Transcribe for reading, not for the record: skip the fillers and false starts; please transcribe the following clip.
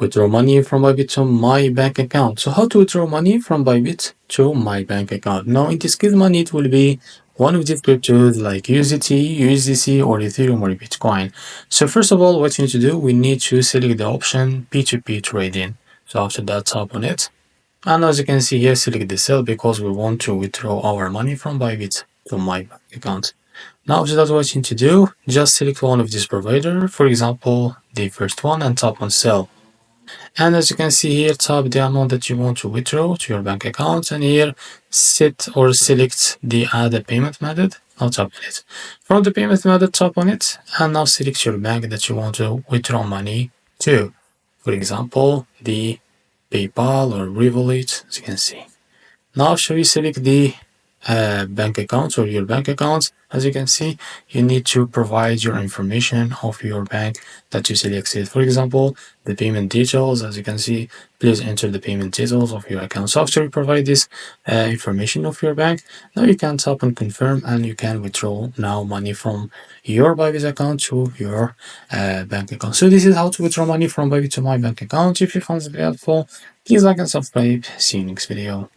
withdraw money from Bybit to my bank account. So how to withdraw money from Bybit to my bank account? Now in this case, money it will be one of these cryptos like USDT, USDC, or Ethereum or Bitcoin. So first of all, what you need to do, we need to select the option P2P trading. So after that, tap on it. And as you can see here, select the sell because we want to withdraw our money from Bybit to my bank account. Now after that, what you need to do, just select one of these providers, for example, the first one, and tap on sell. And as you can see here, tap the amount that you want to withdraw to your bank account, and here set or select the add a payment method. Now tap on it. From the payment method, tap on it, and now select your bank that you want to withdraw money to. For example, the PayPal or REFERRAL, as you can see. Now shall we select the bank account or your bank account? As you can see, you need to provide your information of your bank that you selected. For example, the payment details. As you can see, please enter the payment details of your account. So after you provide this information of your bank, now you can tap on confirm and you can withdraw now money from your Bybit account to your bank account. So this is how to withdraw money from Bybit to my bank account. If you found this video helpful, please like and subscribe. See you next video.